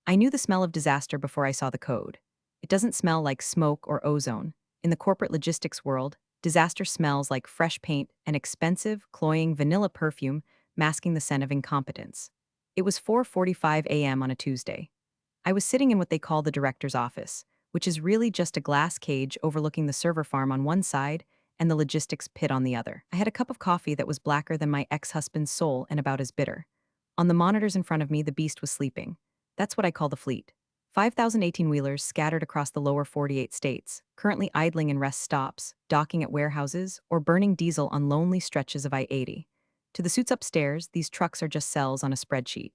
I knew the smell of disaster before I saw the code. It doesn't smell like smoke or ozone. In the corporate logistics world, disaster smells like fresh paint and expensive, cloying vanilla perfume masking the scent of incompetence. It was 4:45 a.m. on a Tuesday. I was sitting in what they call the director's office, which is really just a glass cage overlooking the server farm on one side and the logistics pit on the other. I had a cup of coffee that was blacker than my ex-husband's soul and about as bitter. On the monitors in front of me, the beast was sleeping. That's what I call the fleet. 5,000 18-wheelers scattered across the lower 48 states, currently idling in rest stops, docking at warehouses, or burning diesel on lonely stretches of I-80. To the suits upstairs, these trucks are just cells on a spreadsheet.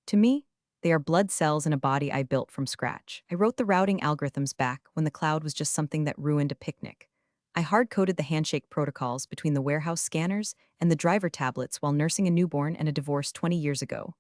To me, they are blood cells in a body I built from scratch. I wrote the routing algorithms back when the cloud was just something that ruined a picnic. I hard-coded the handshake protocols between the warehouse scanners and the driver tablets while nursing a newborn and a divorce 20 years ago.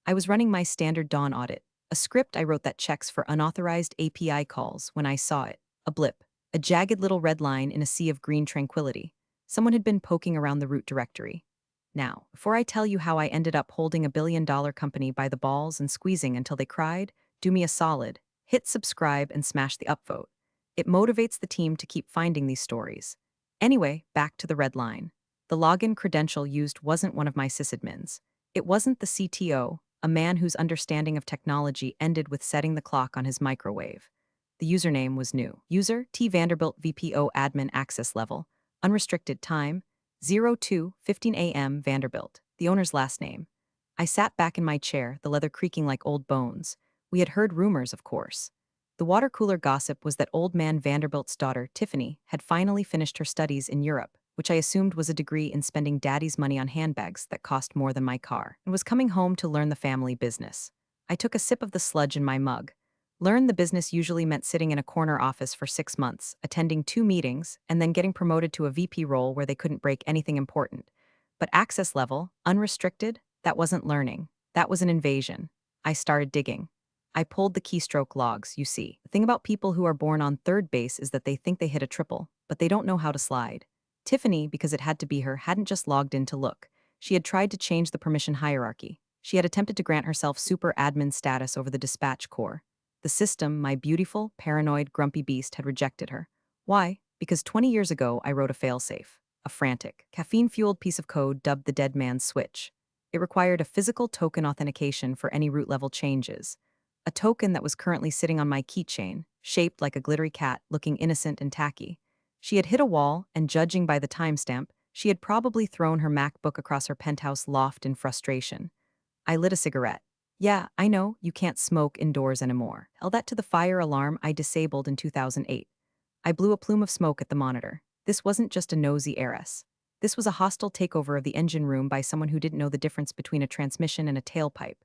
I was running my standard dawn audit, a script I wrote that checks for unauthorized API calls when I saw it. A blip, a jagged little red line in a sea of green tranquility. Someone had been poking around the root directory. Now, before I tell you how I ended up holding a billion-dollar company by the balls and squeezing until they cried, do me a solid, hit subscribe and smash the upvote. It motivates the team to keep finding these stories. Anyway, back to the red line. The login credential used wasn't one of my sysadmins. It wasn't the CTO, a man whose understanding of technology ended with setting the clock on his microwave. The username was new. User T Vanderbilt VPO admin access level. Unrestricted time 02:15 a.m. Vanderbilt, the owner's last name. I sat back in my chair, the leather creaking like old bones. We had heard rumors, of course. The water cooler gossip was that old man Vanderbilt's daughter, Tiffany, had finally finished her studies in Europe, which I assumed was a degree in spending daddy's money on handbags that cost more than my car, and was coming home to learn the family business. I took a sip of the sludge in my mug. Learn the business usually meant sitting in a corner office for 6 months, attending 2 meetings, and then getting promoted to a VP role where they couldn't break anything important. But access level, unrestricted, that wasn't learning. That was an invasion. I started digging. I pulled the keystroke logs, you see. The thing about people who are born on third base is that they think they hit a triple, but they don't know how to slide. Tiffany, because it had to be her, hadn't just logged in to look. She had tried to change the permission hierarchy. She had attempted to grant herself super admin status over the dispatch core. The system, my beautiful, paranoid, grumpy beast, had rejected her. Why? Because 20 years ago, I wrote a failsafe. A frantic, caffeine-fueled piece of code dubbed the dead man's switch. It required a physical token authentication for any root-level changes. A token that was currently sitting on my keychain, shaped like a glittery cat, looking innocent and tacky. She had hit a wall, and judging by the timestamp, she had probably thrown her MacBook across her penthouse loft in frustration. I lit a cigarette. Yeah, I know, you can't smoke indoors anymore. Held that to the fire alarm I disabled in 2008. I blew a plume of smoke at the monitor. This wasn't just a nosy heiress. This was a hostile takeover of the engine room by someone who didn't know the difference between a transmission and a tailpipe.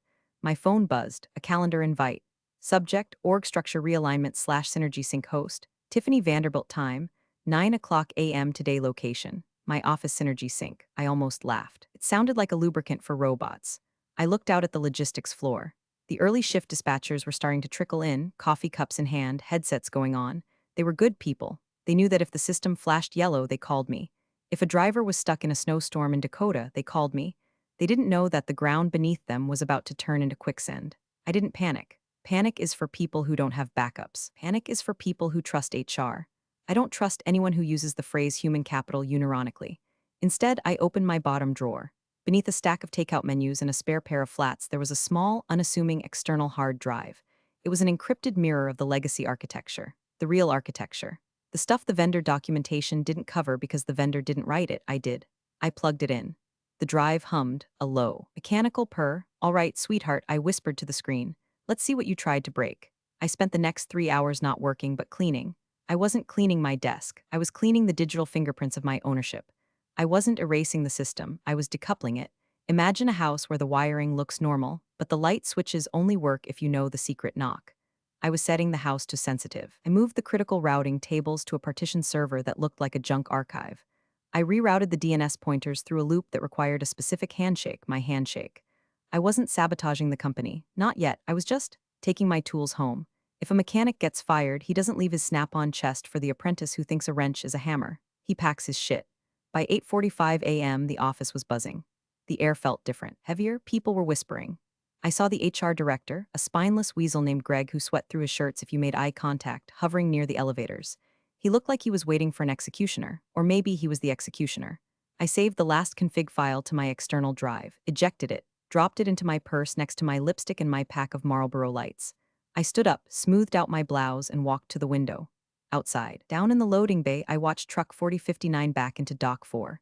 My phone buzzed, a calendar invite. Subject, org structure realignment / synergy sync host, Tiffany Vanderbilt time, 9 o'clock a.m. today location. My office synergy sync. I almost laughed. It sounded like a lubricant for robots. I looked out at the logistics floor. The early shift dispatchers were starting to trickle in, coffee cups in hand, headsets going on. They were good people. They knew that if the system flashed yellow, they called me. If a driver was stuck in a snowstorm in Dakota, they called me. They didn't know that the ground beneath them was about to turn into quicksand. I didn't panic. Panic is for people who don't have backups. Panic is for people who trust HR. I don't trust anyone who uses the phrase human capital unironically. Instead, I opened my bottom drawer. Beneath a stack of takeout menus and a spare pair of flats, there was a small, unassuming external hard drive. It was an encrypted mirror of the legacy architecture, the real architecture. The stuff the vendor documentation didn't cover because the vendor didn't write it, I did. I plugged it in. The drive hummed, a low, mechanical purr. All right, sweetheart, I whispered to the screen. Let's see what you tried to break. I spent the next 3 hours not working but cleaning. I wasn't cleaning my desk. I was cleaning the digital fingerprints of my ownership. I wasn't erasing the system, I was decoupling it. Imagine a house where the wiring looks normal, but the light switches only work if you know the secret knock. I was setting the house to sensitive. I moved the critical routing tables to a partitioned server that looked like a junk archive. I rerouted the DNS pointers through a loop that required a specific handshake, my handshake. I wasn't sabotaging the company, not yet, I was just taking my tools home. If a mechanic gets fired, he doesn't leave his snap-on chest for the apprentice who thinks a wrench is a hammer. He packs his shit. By 8:45 a.m., the office was buzzing. The air felt different, heavier, people were whispering. I saw the HR director, a spineless weasel named Greg who sweat through his shirts if you made eye contact, hovering near the elevators. He looked like he was waiting for an executioner, or maybe he was the executioner. I saved the last config file to my external drive, ejected it, dropped it into my purse next to my lipstick and my pack of Marlboro Lights. I stood up, smoothed out my blouse, and walked to the window. Outside, down in the loading bay, I watched Truck 4059 back into Dock 4.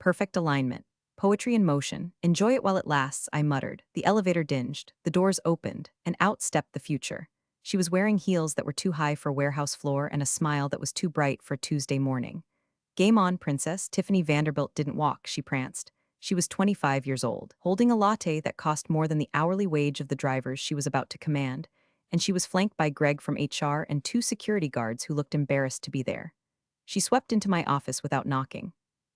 Perfect alignment. Poetry in motion. Enjoy it while it lasts, I muttered. The elevator dinged, the doors opened, and out stepped the future. She was wearing heels that were too high for warehouse floor and a smile that was too bright for Tuesday morning. Game on, princess. Tiffany Vanderbilt didn't walk, she pranced. She was 25 years old, holding a latte that cost more than the hourly wage of the drivers she was about to command, and she was flanked by Greg from HR and two security guards who looked embarrassed to be there. She swept into my office without knocking.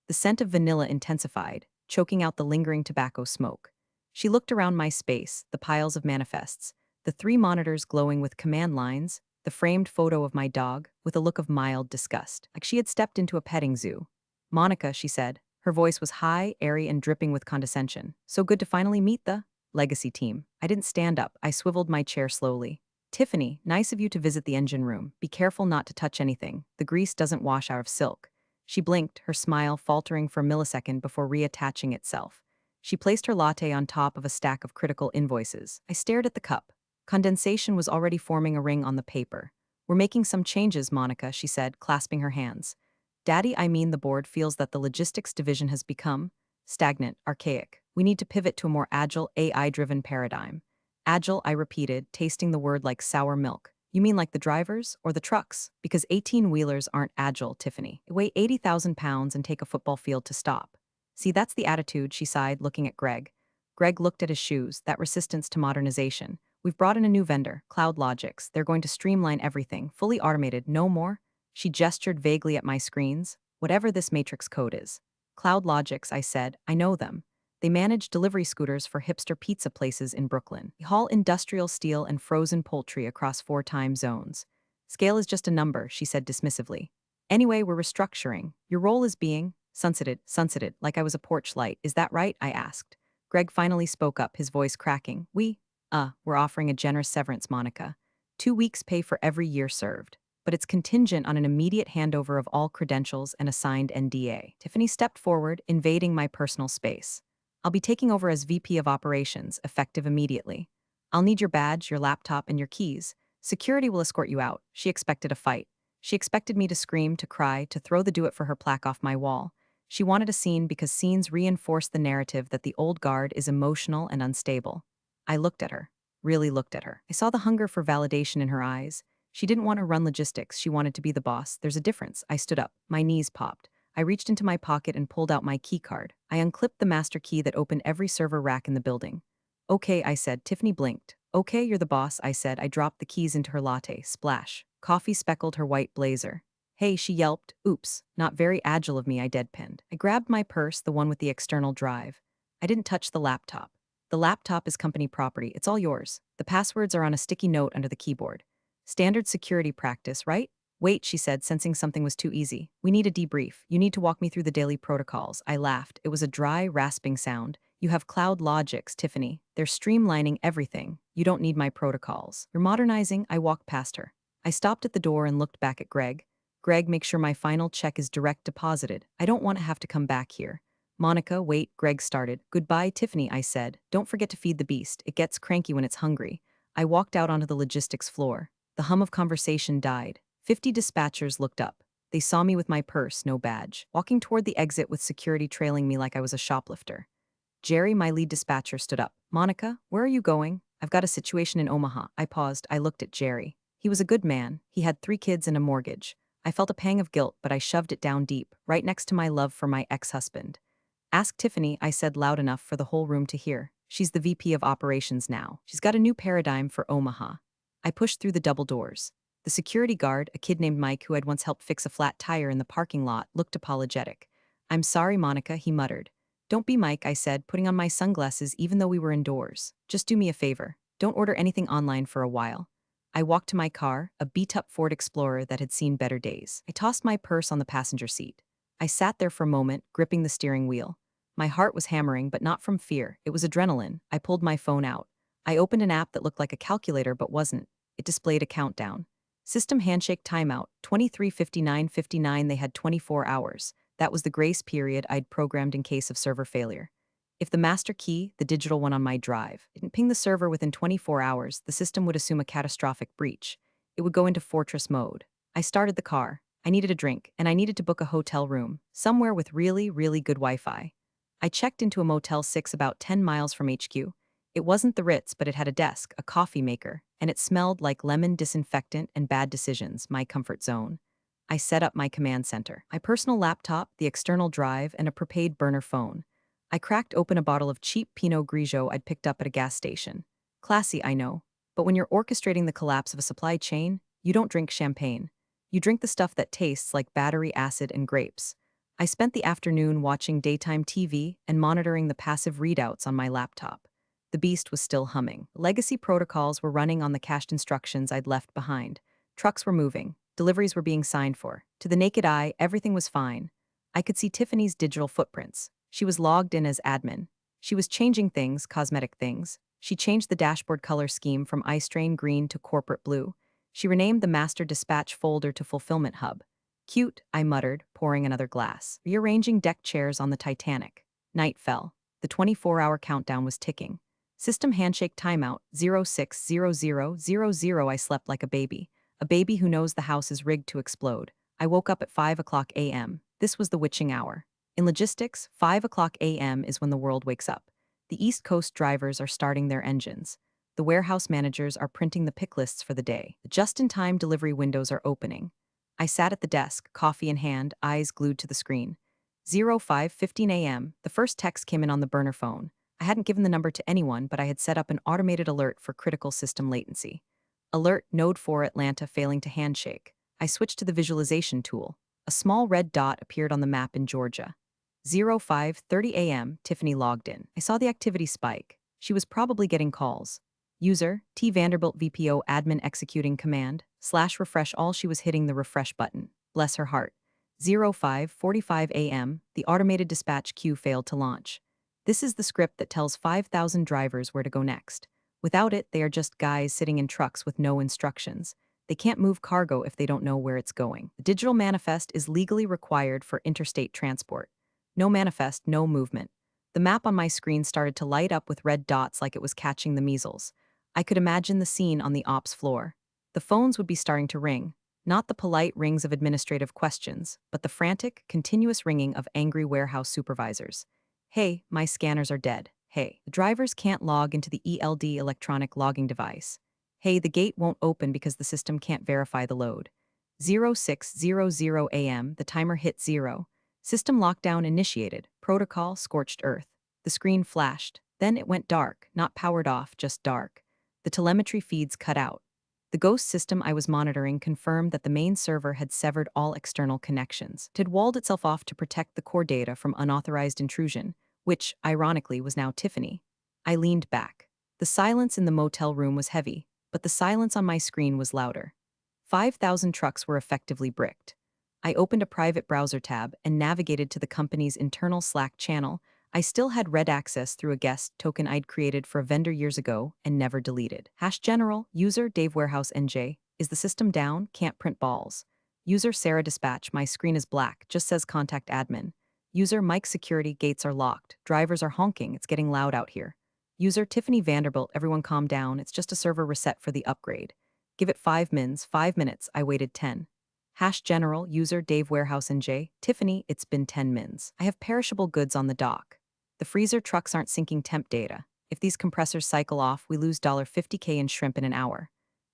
The scent of vanilla intensified, choking out the lingering tobacco smoke. She looked around my space, the piles of manifests, the three monitors glowing with command lines, the framed photo of my dog, with a look of mild disgust, like she had stepped into a petting zoo. Monica, she said. Her voice was high, airy, and dripping with condescension. So good to finally meet the legacy team. I didn't stand up. I swiveled my chair slowly. Tiffany, nice of you to visit the engine room. Be careful not to touch anything. The grease doesn't wash out of silk. She blinked, her smile faltering for a millisecond before reattaching itself. She placed her latte on top of a stack of critical invoices. I stared at the cup. Condensation was already forming a ring on the paper. We're making some changes, Monica, she said, clasping her hands. Daddy, I mean the board feels that the logistics division has become stagnant, archaic. We need to pivot to a more agile, AI-driven paradigm. Agile, I repeated, tasting the word like sour milk. You mean like the drivers or the trucks? Because 18-wheelers aren't agile, Tiffany. They weigh 80,000 pounds and take a football field to stop. See, that's the attitude, she sighed, looking at Greg. Greg looked at his shoes, that resistance to modernization. We've brought in a new vendor, CloudLogix. They're going to streamline everything, fully automated, no more. She gestured vaguely at my screens. Whatever this matrix code is. CloudLogix, I said, I know them. They manage delivery scooters for hipster pizza places in Brooklyn. They haul industrial steel and frozen poultry across 4 time zones. Scale is just a number, she said dismissively. Anyway, we're restructuring. Your role is being sunsetted, like I was a porch light. Is that right? I asked. Greg finally spoke up, his voice cracking. We're offering a generous severance, Monica. 2 weeks pay for every year served. But it's contingent on an immediate handover of all credentials and a signed NDA. Tiffany stepped forward, invading my personal space. I'll be taking over as VP of Operations, effective immediately. I'll need your badge, your laptop, and your keys. Security will escort you out. She expected a fight. She expected me to scream, to cry, to throw the do-it-for-her plaque off my wall. She wanted a scene because scenes reinforce the narrative that the old guard is emotional and unstable. I looked at her, really looked at her. I saw the hunger for validation in her eyes. She didn't want to run logistics, she wanted to be the boss. There's a difference. I stood up. My knees popped. I reached into my pocket and pulled out my key card. I unclipped the master key that opened every server rack in the building. Okay, I said. Tiffany blinked. Okay, you're the boss, I said. I dropped the keys into her latte. Splash. Coffee speckled her white blazer. Hey, she yelped. Oops, not very agile of me, I deadpanned. I grabbed my purse, the one with the external drive. I didn't touch the laptop. The laptop is company property. It's all yours. The passwords are on a sticky note under the keyboard. Standard security practice, right? Wait, she said, sensing something was too easy. We need a debrief. You need to walk me through the daily protocols. I laughed. It was a dry, rasping sound. You have CloudLogix, Tiffany. They're streamlining everything. You don't need my protocols. You're modernizing. I walked past her. I stopped at the door and looked back at Greg. Greg, make sure my final check is direct deposited. I don't want to have to come back here. Monica, wait, Greg started. Goodbye, Tiffany, I said. Don't forget to feed the beast. It gets cranky when it's hungry. I walked out onto the logistics floor. The hum of conversation died. 50 dispatchers looked up. They saw me with my purse, no badge, walking toward the exit with security trailing me like I was a shoplifter. Jerry, my lead dispatcher, stood up. Monica, where are you going? I've got a situation in Omaha. I paused. I looked at Jerry. He was a good man. He had 3 kids and a mortgage. I felt a pang of guilt, but I shoved it down deep, right next to my love for my ex-husband. Ask Tiffany, I said loud enough for the whole room to hear. She's the VP of Operations now. She's got a new paradigm for Omaha. I pushed through the double doors. The security guard, a kid named Mike who had once helped fix a flat tire in the parking lot, looked apologetic. I'm sorry, Monica, he muttered. Don't be Mike, I said, putting on my sunglasses even though we were indoors. Just do me a favor. Don't order anything online for a while. I walked to my car, a beat-up Ford Explorer that had seen better days. I tossed my purse on the passenger seat. I sat there for a moment, gripping the steering wheel. My heart was hammering, but not from fear. It was adrenaline. I pulled my phone out. I opened an app that looked like a calculator but wasn't. It displayed a countdown. System handshake timeout, 23:59:59. They had 24 hours. That was the grace period I'd programmed in case of server failure. If the master key, the digital one on my drive, didn't ping the server within 24 hours, the system would assume a catastrophic breach. It would go into fortress mode. I started the car. I needed a drink, and I needed to book a hotel room, somewhere with really, really good Wi-Fi. I checked into a Motel 6 about 10 miles from HQ. It wasn't the Ritz, but it had a desk, a coffee maker, and it smelled like lemon disinfectant and bad decisions, my comfort zone. I set up my command center, my personal laptop, the external drive, and a prepaid burner phone. I cracked open a bottle of cheap Pinot Grigio I'd picked up at a gas station. Classy, I know, but when you're orchestrating the collapse of a supply chain, you don't drink champagne. You drink the stuff that tastes like battery acid and grapes. I spent the afternoon watching daytime TV and monitoring the passive readouts on my laptop. The beast was still humming. Legacy protocols were running on the cached instructions I'd left behind. Trucks were moving. Deliveries were being signed for. To the naked eye, everything was fine. I could see Tiffany's digital footprints. She was logged in as admin. She was changing things, cosmetic things. She changed the dashboard color scheme from ice drain green to corporate blue. She renamed the master dispatch folder to fulfillment hub. Cute, I muttered, pouring another glass. Rearranging deck chairs on the Titanic. Night fell. The 24-hour countdown was ticking. System handshake timeout, 060000. I slept like a baby who knows the house is rigged to explode. I woke up at 5 o'clock a.m. This was the witching hour. In logistics, 5 o'clock a.m. is when the world wakes up. The East Coast drivers are starting their engines. The warehouse managers are printing the pick lists for the day. The just-in-time delivery windows are opening. I sat at the desk, coffee in hand, eyes glued to the screen. 05:15 a.m., the first text came in on the burner phone. I hadn't given the number to anyone, but I had set up an automated alert for critical system latency. Alert Node 4 Atlanta failing to handshake. I switched to the visualization tool. A small red dot appeared on the map in Georgia. 05:30 a.m., Tiffany logged in. I saw the activity spike. She was probably getting calls. User, T Vanderbilt VPO admin executing command, /refresh all. She was hitting the refresh button. Bless her heart. 05:45 a.m., the automated dispatch queue failed to launch. This is the script that tells 5,000 drivers where to go next. Without it, they are just guys sitting in trucks with no instructions. They can't move cargo if they don't know where it's going. The digital manifest is legally required for interstate transport. No manifest, no movement. The map on my screen started to light up with red dots like it was catching the measles. I could imagine the scene on the ops floor. The phones would be starting to ring. Not the polite rings of administrative questions, but the frantic, continuous ringing of angry warehouse supervisors. Hey, my scanners are dead. Hey, the drivers can't log into the ELD electronic logging device. Hey, the gate won't open because the system can't verify the load. 0600 a.m., the timer hit 0. System lockdown initiated. Protocol scorched earth. The screen flashed. Then it went dark, not powered off, just dark. The telemetry feeds cut out. The ghost system I was monitoring confirmed that the main server had severed all external connections. It had walled itself off to protect the core data from unauthorized intrusion, which, ironically, was now Tiffany. I leaned back. The silence in the motel room was heavy, but the silence on my screen was louder. 5,000 trucks were effectively bricked. I opened a private browser tab and navigated to the company's internal Slack channel. I still had red access through a guest token I'd created for a vendor years ago and never deleted. #general, user Dave Warehouse NJ, is the system down, can't print balls. User Sarah Dispatch, my screen is black, just says contact admin. User Mike Security, gates are locked, drivers are honking, it's getting loud out here. User Tiffany Vanderbilt, everyone calm down, it's just a server reset for the upgrade. Give it 5 mins, 5 minutes, I waited 10. #general, user Dave Warehouse NJ, Tiffany, it's been 10 mins. I have perishable goods on the dock. The freezer trucks aren't syncing temp data. If these compressors cycle off, we lose $50K in shrimp in an hour.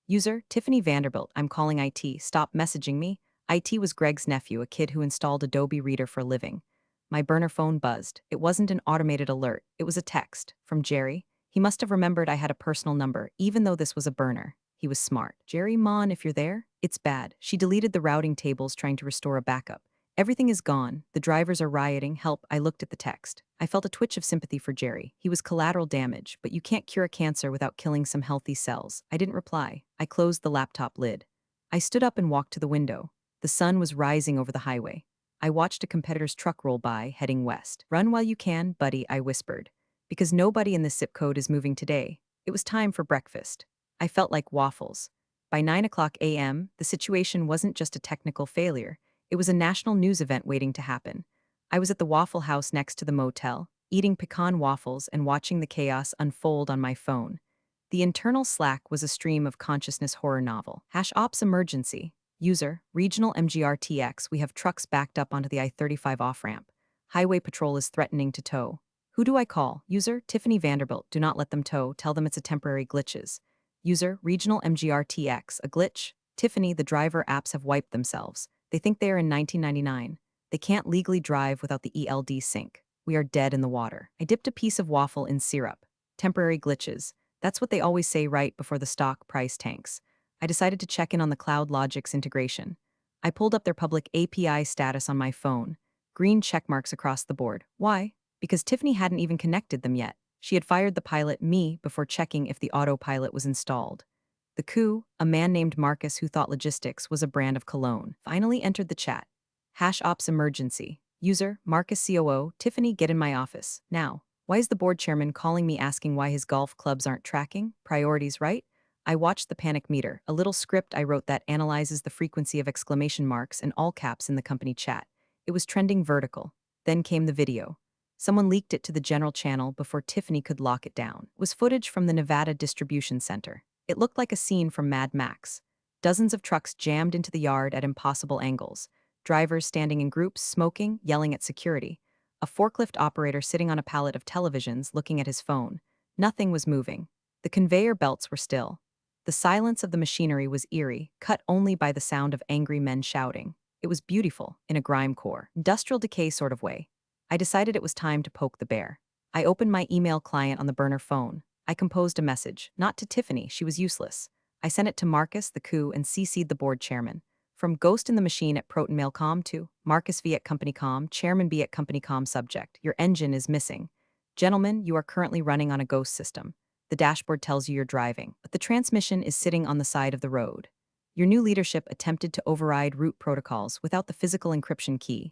User, Tiffany Vanderbilt, I'm calling IT, stop messaging me. IT was Greg's nephew, a kid who installed Adobe Reader for a living. My burner phone buzzed. It wasn't an automated alert, it was a text. From Jerry. He must have remembered I had a personal number, even though this was a burner. He was smart. Jerry Mon, if you're there? It's bad. She deleted the routing tables trying to restore a backup. Everything is gone. The drivers are rioting. Help. I looked at the text. I felt a twitch of sympathy for Jerry. He was collateral damage, but you can't cure a cancer without killing some healthy cells. I didn't reply. I closed the laptop lid. I stood up and walked to the window. The sun was rising over the highway. I watched a competitor's truck roll by, heading west. Run while you can, buddy, I whispered. Because nobody in this zip code is moving today. It was time for breakfast. I felt like waffles. By 9 o'clock a.m., the situation wasn't just a technical failure, it was a national news event waiting to happen. I was at the Waffle House next to the motel, eating pecan waffles and watching the chaos unfold on my phone. The internal Slack was a stream of consciousness horror novel. Hash ops emergency. User, regional MGRTX, we have trucks backed up onto the I-35 off-ramp. Highway patrol is threatening to tow. Who do I call? User, Tiffany Vanderbilt, do not let them tow, tell them it's a temporary glitches. User, regional MGRTX, a glitch? Tiffany, the driver apps have wiped themselves. They think they are in 1999. They can't legally drive without the ELD sync. We are dead in the water. I dipped a piece of waffle in syrup. Temporary glitches. That's what they always say right before the stock price tanks. I decided to check in on the Cloud Logic's integration. I pulled up their public API status on my phone. Green check marks across the board. Why? Because Tiffany hadn't even connected them yet. She had fired the pilot, me, before checking if the autopilot was installed. The coup, a man named Marcus who thought logistics was a brand of cologne, finally entered the chat. Hash ops emergency. User, Marcus COO, Tiffany, get in my office. Now. Why is the board chairman calling me asking why his golf clubs aren't tracking? Priorities, right? I watched the panic meter, a little script I wrote that analyzes the frequency of exclamation marks and all caps in the company chat. It was trending vertical. Then came the video. Someone leaked it to the general channel before Tiffany could lock it down. It was footage from the Nevada distribution center. It looked like a scene from Mad Max. Dozens of trucks jammed into the yard at impossible angles. Drivers standing in groups, smoking, yelling at security. A forklift operator sitting on a pallet of televisions looking at his phone. Nothing was moving. The conveyor belts were still. The silence of the machinery was eerie, cut only by the sound of angry men shouting. It was beautiful, in a grime-core, industrial decay sort of way. I decided it was time to poke the bear. I opened my email client on the burner phone. I composed a message, not to Tiffany, she was useless. I sent it to Marcus, the coup, and CC'd the board chairman. From Ghost in the Machine at ProtonMailCom to Marcus V at CompanyCom, Chairman B at CompanyCom subject. Your engine is missing. Gentlemen, you are currently running on a ghost system. The dashboard tells you you're driving, but the transmission is sitting on the side of the road. Your new leadership attempted to override root protocols without the physical encryption key.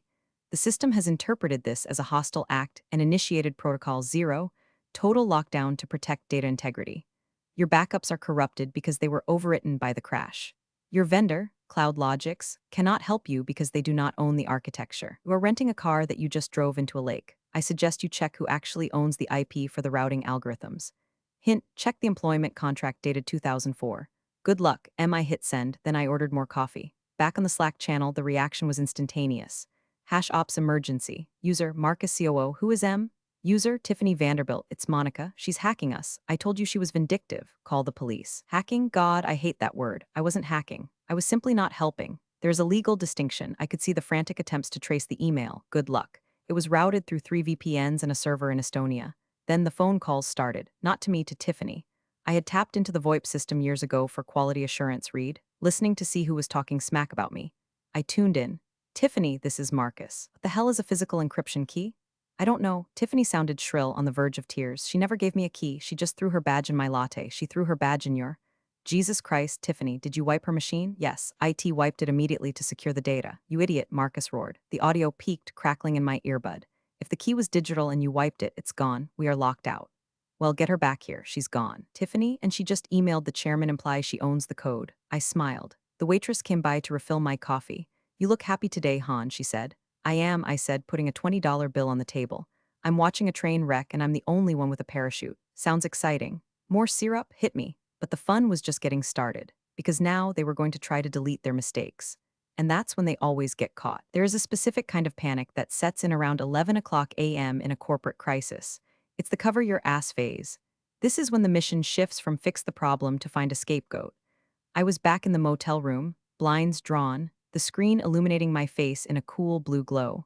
The system has interpreted this as a hostile act and initiated Protocol 0, total lockdown to protect data integrity. Your backups are corrupted because they were overwritten by the crash. Your vendor, CloudLogix, cannot help you because they do not own the architecture. You are renting a car that you just drove into a lake. I suggest you check who actually owns the IP for the routing algorithms. Hint, check the employment contract dated 2004. Good luck, I hit send, then I ordered more coffee. Back on the Slack channel, the reaction was instantaneous. Hash ops emergency. User, Marcus COO, who is M? User, Tiffany Vanderbilt, it's Monica, she's hacking us. I told you she was vindictive. Call the police. Hacking? God, I hate that word. I wasn't hacking. I was simply not helping. There's a legal distinction. I could see the frantic attempts to trace the email. Good luck. It was routed through 3 VPNs and a server in Estonia. Then the phone calls started, not to me, to Tiffany. I had tapped into the VoIP system years ago for quality assurance read, listening to see who was talking smack about me. I tuned in. Tiffany, this is Marcus. What the hell is a physical encryption key? I don't know. Tiffany sounded shrill, on the verge of tears. She never gave me a key. She just threw her badge in my latte. She threw her badge in your... Jesus Christ, Tiffany, did you wipe her machine? Yes. IT wiped it immediately to secure the data. You idiot, Marcus roared. The audio peaked, crackling in my earbud. If the key was digital and you wiped it, it's gone. We are locked out. Well, get her back here. She's gone. Tiffany, and she just emailed the chairman implies she owns the code. I smiled. The waitress came by to refill my coffee. You look happy today, Han, she said. I am, I said, putting a $20 bill on the table. I'm watching a train wreck and I'm the only one with a parachute. Sounds exciting. More syrup? Hit me. But the fun was just getting started, because now they were going to try to delete their mistakes. And that's when they always get caught. There is a specific kind of panic that sets in around 11 o'clock a.m. in a corporate crisis. It's the cover your ass phase. This is when the mission shifts from fix the problem to find a scapegoat. I was back in the motel room, blinds drawn, the screen illuminating my face in a cool blue glow.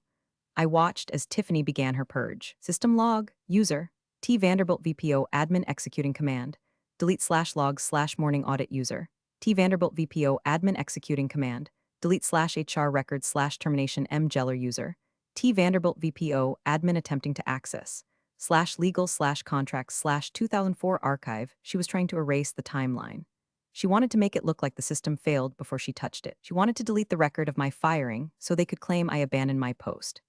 I watched as Tiffany began her purge. System log, user, T Vanderbilt VPO admin executing command. Delete/log/morning audit user. T Vanderbilt VPO admin executing command. Delete/HR records/termination M Geller user. T Vanderbilt VPO admin attempting to access. /legal/contracts/2004 archive. She was trying to erase the timeline. She wanted to make it look like the system failed before she touched it. She wanted to delete the record of my firing so they could claim I abandoned my post.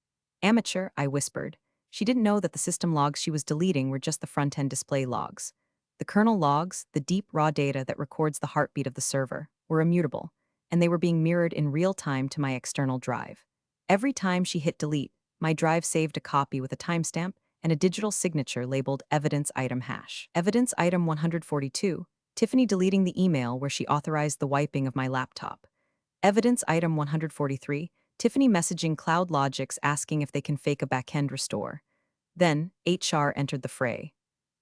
Amateur, I whispered. She didn't know that the system logs she was deleting were just the front-end display logs. The kernel logs, the deep raw data that records the heartbeat of the server, were immutable, and they were being mirrored in real time to my external drive. Every time she hit delete, my drive saved a copy with a timestamp and a digital signature labeled evidence item hash. Evidence item 142, Tiffany deleting the email where she authorized the wiping of my laptop. Evidence item 143, Tiffany messaging Cloud Logics asking if they can fake a backend restore. Then, HR entered the fray.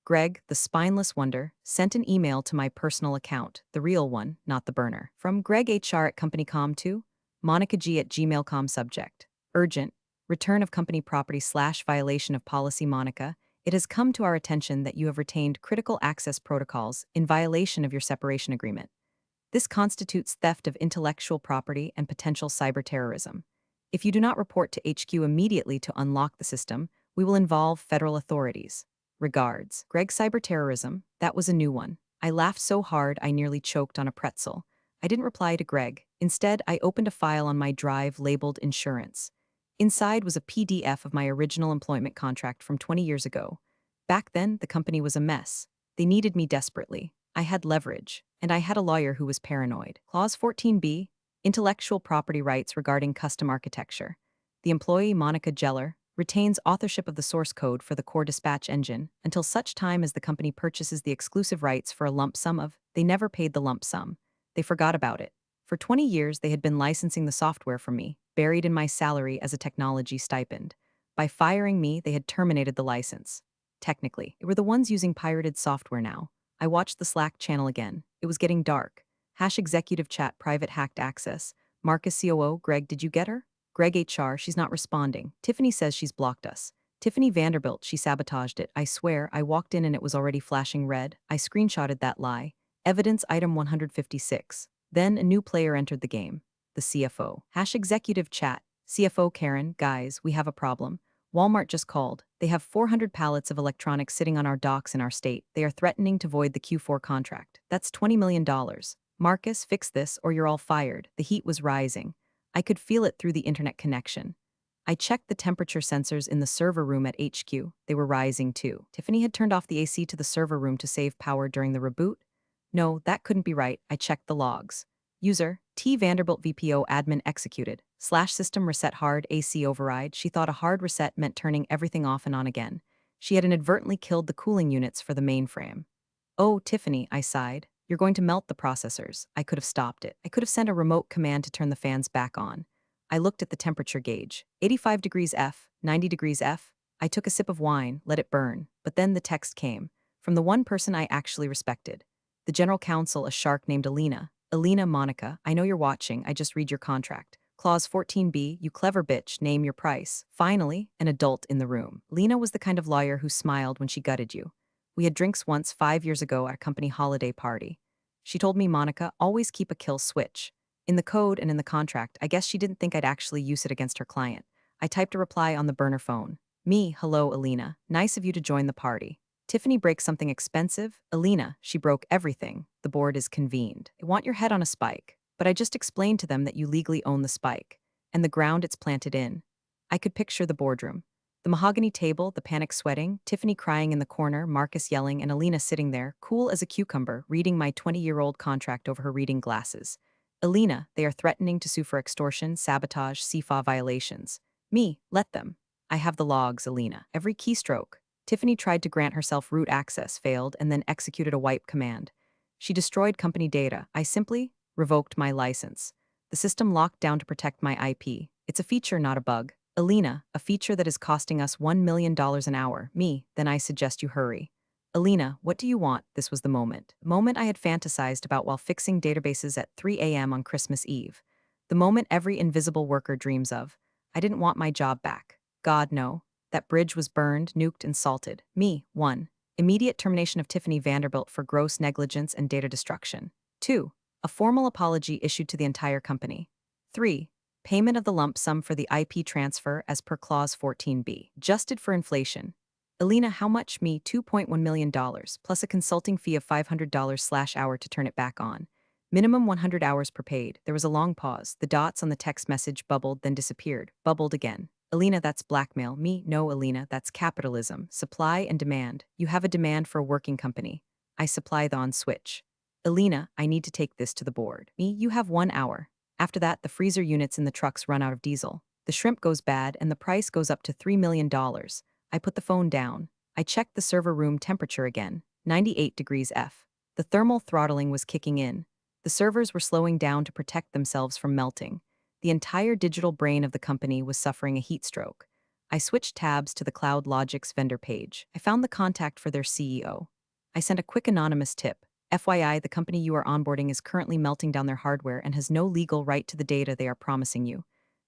Greg, the spineless wonder, sent an email to my personal account, the real one, not the burner. From Greg HR at CompanyCom to Monica G at gmail.com subject. Urgent. Return of company property / violation of policy Monica. It has come to our attention that you have retained critical access protocols in violation of your separation agreement. This constitutes theft of intellectual property and potential cyber terrorism. If you do not report to HQ immediately to unlock the system, we will involve federal authorities. Regards. Greg Cyber Terrorism, that was a new one. I laughed so hard I nearly choked on a pretzel. I didn't reply to Greg. Instead, I opened a file on my drive labeled Insurance. Inside was a PDF of my original employment contract from 20 years ago. Back then, the company was a mess. They needed me desperately. I had leverage, and I had a lawyer who was paranoid. Clause 14b, Intellectual property rights regarding custom architecture. The employee, Monica Geller, retains authorship of the source code for the core dispatch engine until such time as the company purchases the exclusive rights for a lump sum of. They never paid the lump sum. They forgot about it. For 20 years, they had been licensing the software from me, buried in my salary as a technology stipend. By firing me, they had terminated the license. Technically, they were the ones using pirated software now. I watched the Slack channel again. It was getting dark. Hash executive chat private hacked access. Marcus COO, Greg, did you get her? Greg HR, she's not responding. Tiffany says she's blocked us. Tiffany Vanderbilt, she sabotaged it. I swear, I walked in and it was already flashing red. I screenshotted that lie. Evidence item 156. Then a new player entered the game. The CFO. Hash executive chat. CFO Karen, guys, we have a problem. Walmart just called. They have 400 pallets of electronics sitting on our docks in our state. They are threatening to void the Q4 contract. That's $20 million. Marcus, fix this or you're all fired. The heat was rising. I could feel it through the internet connection. I checked the temperature sensors in the server room at HQ. They were rising too. Tiffany had turned off the AC to the server room to save power during the reboot. No, that couldn't be right. I checked the logs. User, T Vanderbilt VPO admin executed. /system reset hard AC override. She thought a hard reset meant turning everything off and on again. She had inadvertently killed the cooling units for the mainframe. Oh, Tiffany, I sighed. You're going to melt the processors. I could have stopped it. I could have sent a remote command to turn the fans back on. I looked at the temperature gauge. 85 degrees F, 90 degrees F. I took a sip of wine, let it burn. But then the text came. From the one person I actually respected. The general counsel, a shark named Alina. Alina, Monica, I know you're watching. I just read your contract. Clause 14b, you clever bitch, name your price. Finally, an adult in the room. Lena was the kind of lawyer who smiled when she gutted you. We had drinks once 5 years ago at a company holiday party. She told me, Monica, always keep a kill switch. In the code and in the contract, I guess she didn't think I'd actually use it against her client. I typed a reply on the burner phone. Me, hello, Alina. Nice of you to join the party. Tiffany breaks something expensive? Alina, she broke everything. The board is convened. They want your head on a spike. But I just explained to them that you legally own the spike. And the ground it's planted in. I could picture the boardroom. The mahogany table, the panic sweating, Tiffany crying in the corner, Marcus yelling, and Alina sitting there, cool as a cucumber, reading my 20-year-old contract over her reading glasses. Alina, they are threatening to sue for extortion, sabotage, CFA violations. Me, let them. I have the logs, Alina. Every keystroke. Tiffany tried to grant herself root access, failed, and then executed a wipe command. She destroyed company data. I simply revoked my license. The system locked down to protect my IP. It's a feature, not a bug. Alina, a feature that is costing us $1 million an hour. Me, then I suggest you hurry. Alina, what do you want? This was the moment. The moment I had fantasized about while fixing databases at 3 a.m. on Christmas Eve. The moment every invisible worker dreams of. I didn't want my job back. God, no. That bridge was burned, nuked, and salted. Me, 1. Immediate termination of Tiffany Vanderbilt for gross negligence and data destruction. 2. A formal apology issued to the entire company. 3. Payment of the lump sum for the IP transfer as per Clause 14b. Adjusted for inflation. Alina, how much? Me, $2.1 million, plus a consulting fee of $500/hour to turn it back on. Minimum 100 hours per paid. There was a long pause. The dots on the text message bubbled, then disappeared. Bubbled again. Alina, that's blackmail. Me, no, Alina, that's capitalism. Supply and demand. You have a demand for a working company. I supply the on switch. Alina, I need to take this to the board. Me, you have 1 hour. After that, the freezer units in the trucks run out of diesel. The shrimp goes bad and the price goes up to $3 million. I put the phone down. I checked the server room temperature again, 98 degrees F. The thermal throttling was kicking in. The servers were slowing down to protect themselves from melting. The entire digital brain of the company was suffering a heat stroke. I switched tabs to the Cloud Logic's vendor page. I found the contact for their CEO. I sent a quick anonymous tip. FYI, the company you are onboarding is currently melting down their hardware and has no legal right to the data they are promising you.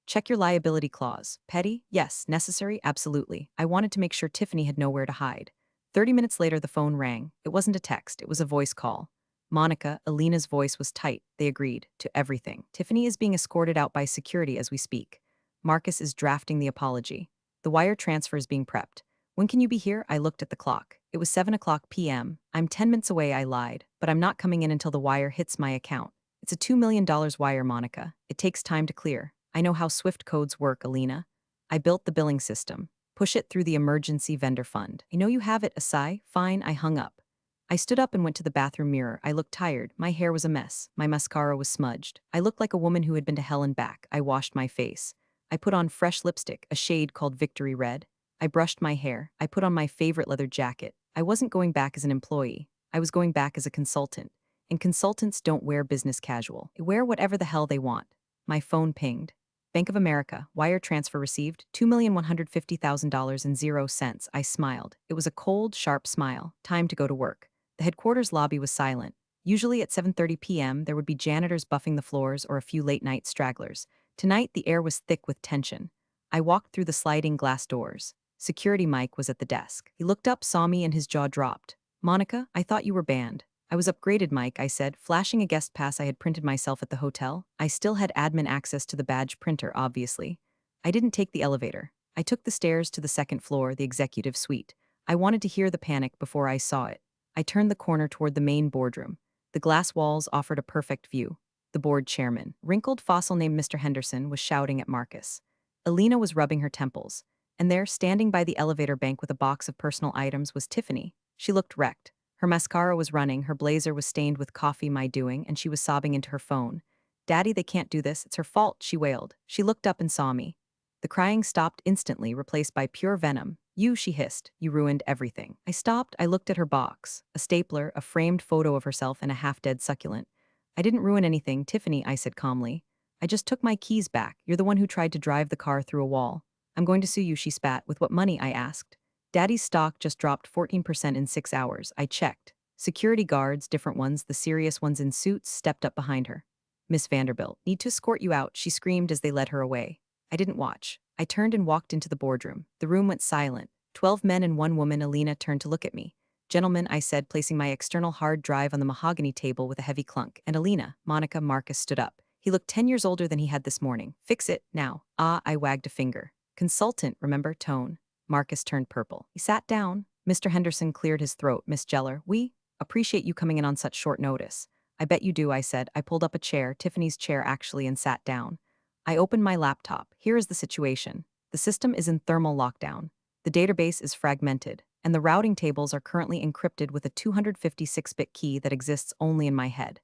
Check your liability clause. Petty? Yes. Necessary? Absolutely. I wanted to make sure Tiffany had nowhere to hide. 30 minutes later, the phone rang. It wasn't a text, it was a voice call. Monica, Alina's voice was tight. They agreed to everything. Tiffany is being escorted out by security as we speak. Marcus is drafting the apology. The wire transfer is being prepped. When can you be here? I looked at the clock. It was 7 o'clock p.m. I'm 10 minutes away, I lied, but I'm not coming in until the wire hits my account. It's a $2 million wire, Monica. It takes time to clear. I know how Swift codes work, Alina. I built the billing system. Push it through the emergency vendor fund. I know you have it, Asai. Fine, I hung up. I stood up and went to the bathroom mirror. I looked tired. My hair was a mess. My mascara was smudged. I looked like a woman who had been to hell and back. I washed my face. I put on fresh lipstick, a shade called Victory Red. I brushed my hair. I put on my favorite leather jacket. I wasn't going back as an employee. I was going back as a consultant. And consultants don't wear business casual. They wear whatever the hell they want. My phone pinged. Bank of America, wire transfer received, $2,150,000.00. I smiled. It was a cold, sharp smile. Time to go to work. The headquarters lobby was silent. Usually at 7:30 p.m., there would be janitors buffing the floors or a few late-night stragglers. Tonight, the air was thick with tension. I walked through the sliding glass doors. Security Mike was at the desk. He looked up, saw me, and his jaw dropped. Monica, I thought you were banned. I was upgraded, Mike, I said, flashing a guest pass I had printed myself at the hotel. I still had admin access to the badge printer, obviously. I didn't take the elevator. I took the stairs to the second floor, the executive suite. I wanted to hear the panic before I saw it. I turned the corner toward the main boardroom. The glass walls offered a perfect view. The board chairman, wrinkled fossil named Mr. Henderson, was shouting at Marcus. Alina was rubbing her temples. And there, standing by the elevator bank with a box of personal items, was Tiffany. She looked wrecked. Her mascara was running, her blazer was stained with coffee my doing, and she was sobbing into her phone. Daddy, they can't do this. It's her fault, she wailed. She looked up and saw me. The crying stopped instantly, replaced by pure venom. You, she hissed. You ruined everything. I stopped. I looked at her box. A stapler, a framed photo of herself, and a half-dead succulent. I didn't ruin anything, Tiffany, I said calmly. I just took my keys back. You're the one who tried to drive the car through a wall. I'm going to sue you, she spat. With what money? I asked. Daddy's stock just dropped 14% in 6 hours. I checked. Security guards, different ones, the serious ones in suits, stepped up behind her. Miss Vanderbilt, need to escort you out, she screamed as they led her away. I didn't watch. I turned and walked into the boardroom. The room went silent. 12 men and 1 woman. Alina turned to look at me. Gentlemen, I said, placing my external hard drive on the mahogany table with a heavy clunk. And Alina, Monica, Marcus stood up. He looked 10 years older than he had this morning. Fix it, now. Ah, I wagged a finger. Consultant, remember, tone. Marcus turned purple. He sat down. Mr. Henderson cleared his throat. Miss Geller, we appreciate you coming in on such short notice. I bet you do, I said. I pulled up a chair, Tiffany's chair actually, and sat down. I opened my laptop. Here is the situation. The system is in thermal lockdown. The database is fragmented, and the routing tables are currently encrypted with a 256-bit key that exists only in my head.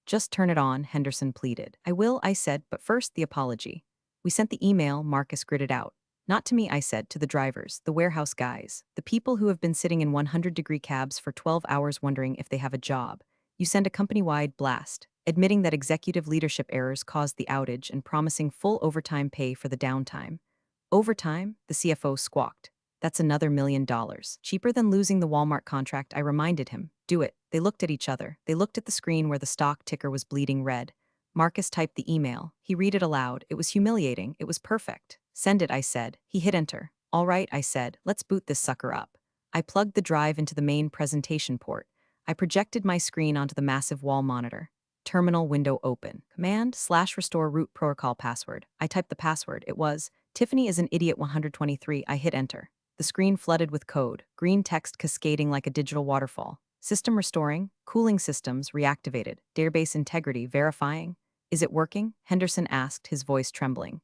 Just turn it on, Henderson pleaded. I will, I said, but first the apology. We sent the email, Marcus gritted out. Not to me, I said, to the drivers, the warehouse guys, the people who have been sitting in 100-degree cabs for 12 hours wondering if they have a job. You send a company-wide blast, admitting that executive leadership errors caused the outage and promising full overtime pay for the downtime. Overtime? The CFO squawked. That's another $1 million. Cheaper than losing the Walmart contract, I reminded him. Do it. They looked at each other. They looked at the screen where the stock ticker was bleeding red. Marcus typed the email. He read it aloud. It was humiliating. It was perfect. Send it, I said. He hit enter. All right, I said. Let's boot this sucker up. I plugged the drive into the main presentation port. I projected my screen onto the massive wall monitor. Terminal window open. Command/restore root protocol password. I typed the password. It was Tiffany is an idiot 123. I hit enter. The screen flooded with code, green text cascading like a digital waterfall. System restoring, cooling systems reactivated, database integrity verifying. Is it working? Henderson asked, his voice trembling.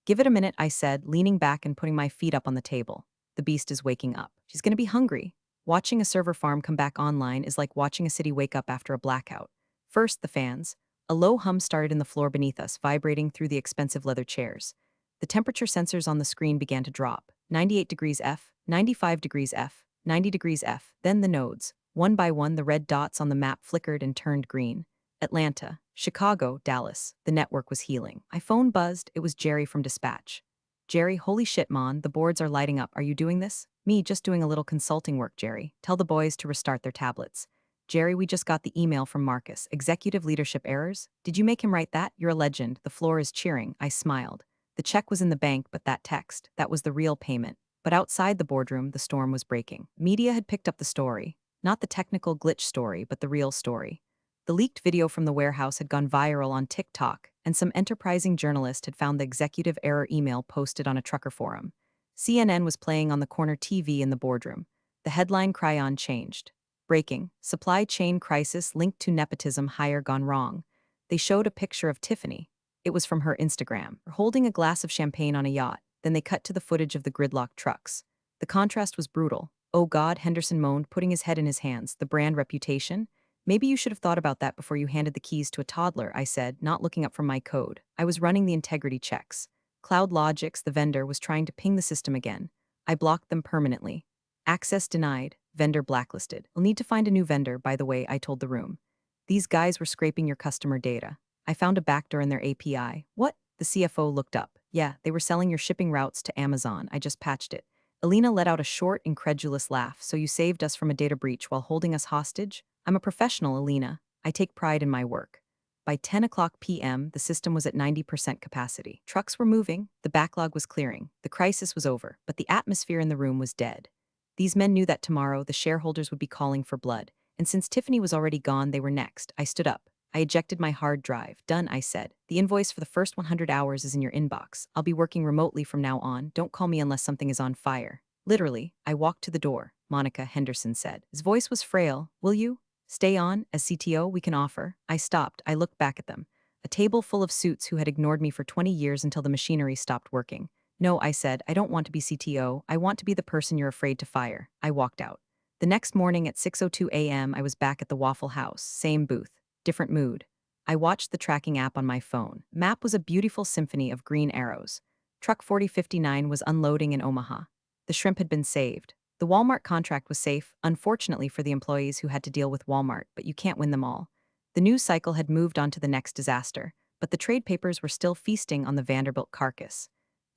Give it a minute, I said, leaning back and putting my feet up on the table. The beast is waking up. She's going to be hungry. Watching a server farm come back online is like watching a city wake up after a blackout. First, the fans. A low hum started in the floor beneath us, vibrating through the expensive leather chairs. The temperature sensors on the screen began to drop. 98 degrees F, 95 degrees F, 90 degrees F. Then the nodes. One by one, the red dots on the map flickered and turned green. Atlanta, Chicago, Dallas. The network was healing. My phone buzzed. It was Jerry from Dispatch. Jerry, holy shit, Mon, the boards are lighting up. Are you doing this? Me, just doing a little consulting work, Jerry. Tell the boys to restart their tablets. Jerry, we just got the email from Marcus. Executive leadership errors? Did you make him write that? You're a legend. The floor is cheering. I smiled. The check was in the bank, but that text, that was the real payment. But outside the boardroom, the storm was breaking. Media had picked up the story. Not the technical glitch story, but the real story. The leaked video from the warehouse had gone viral on TikTok, and some enterprising journalist had found the executive error email posted on a trucker forum. CNN was playing on the corner TV in the boardroom. The headline chyron changed. Breaking, supply chain crisis linked to nepotism hire gone wrong. They showed a picture of Tiffany. It was from her Instagram, holding a glass of champagne on a yacht. Then they cut to the footage of the gridlock trucks. The contrast was brutal. Oh God, Henderson moaned, putting his head in his hands. The brand reputation? Maybe you should have thought about that before you handed the keys to a toddler, I said, not looking up from my code. I was running the integrity checks. Cloud Logics, the vendor, was trying to ping the system again. I blocked them permanently. Access denied, vendor blacklisted. We'll need to find a new vendor, by the way, I told the room. These guys were scraping your customer data. I found a backdoor in their API. What? The CFO looked up. Yeah, they were selling your shipping routes to Amazon. I just patched it. Alina let out a short, incredulous laugh. So you saved us from a data breach while holding us hostage? I'm a professional, Alina. I take pride in my work. By 10 o'clock p.m., the system was at 90% capacity. Trucks were moving, the backlog was clearing, the crisis was over, but the atmosphere in the room was dead. These men knew that tomorrow the shareholders would be calling for blood, and since Tiffany was already gone, they were next. I stood up. I ejected my hard drive. Done, I said. The invoice for the first 100 hours is in your inbox. I'll be working remotely from now on. Don't call me unless something is on fire. Literally, I walked to the door. Monica, Henderson said. His voice was frail. Will you? Stay on, as CTO, we can offer. I stopped. I looked back at them. A table full of suits who had ignored me for 20 years until the machinery stopped working. No, I said, I don't want to be CTO. I want to be the person you're afraid to fire. I walked out. The next morning at 6:02 a.m., I was back at the Waffle House. Same booth. Different mood. I watched the tracking app on my phone. Map was a beautiful symphony of green arrows. Truck 4059 was unloading in Omaha. The shrimp had been saved. The Walmart contract was safe, unfortunately for the employees who had to deal with Walmart, but you can't win them all. The news cycle had moved on to the next disaster, but the trade papers were still feasting on the Vanderbilt carcass.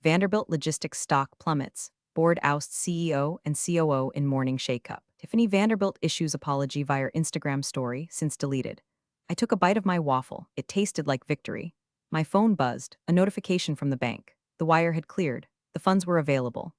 Vanderbilt Logistics stock plummets. Board ousts CEO and COO in morning shakeup. Tiffany Vanderbilt issues apology via Instagram story, since deleted. I took a bite of my waffle. It tasted like victory. My phone buzzed, a notification from the bank. The wire had cleared. The funds were available.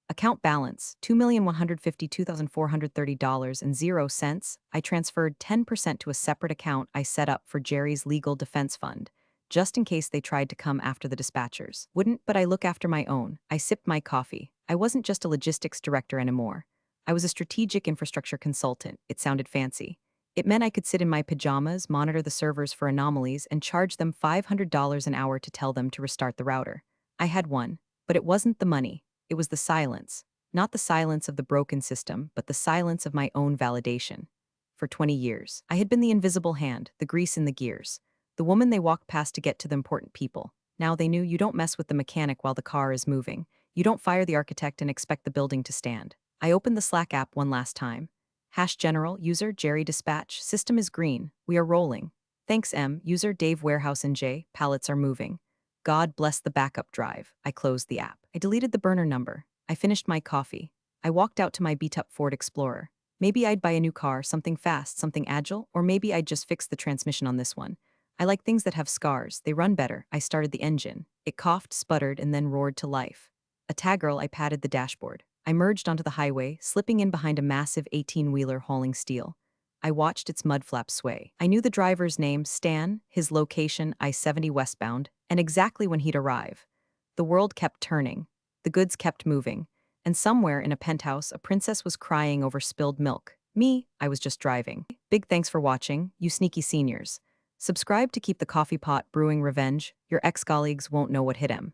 Account balance, $2,152,430.00. I transferred 10% to a separate account I set up for Jerry's legal defense fund, just in case they tried to come after the dispatchers. Wouldn't, but I look after my own. I sipped my coffee. I wasn't just a logistics director anymore. I was a strategic infrastructure consultant. It sounded fancy. It meant I could sit in my pajamas, monitor the servers for anomalies, and charge them $500 an hour to tell them to restart the router. I had one, but it wasn't the money. It was the silence. Not the silence of the broken system, but the silence of my own validation. For 20 years, I had been the invisible hand, the grease in the gears, the woman they walked past to get to the important people. Now they knew you don't mess with the mechanic while the car is moving. You don't fire the architect and expect the building to stand. I opened the Slack app one last time. #general, user, Jerry Dispatch, system is green. We are rolling. Thanks M, user Dave Warehouse and J, pallets are moving. God bless the backup drive. I closed the app. I deleted the burner number. I finished my coffee. I walked out to my beat-up Ford Explorer. Maybe I'd buy a new car, something fast, something agile, or maybe I'd just fix the transmission on this one. I like things that have scars. They run better. I started the engine. It coughed, sputtered, and then roared to life. A tag-girl, I patted the dashboard. I merged onto the highway, slipping in behind a massive 18-wheeler hauling steel. I watched its mud flaps sway. I knew the driver's name, Stan, his location, I-70 westbound, and exactly when he'd arrive. The world kept turning. The goods kept moving. And somewhere in a penthouse, a princess was crying over spilled milk. Me, I was just driving. Big thanks for watching, you sneaky seniors. Subscribe to keep the coffee pot brewing revenge. Your ex-colleagues won't know what hit him.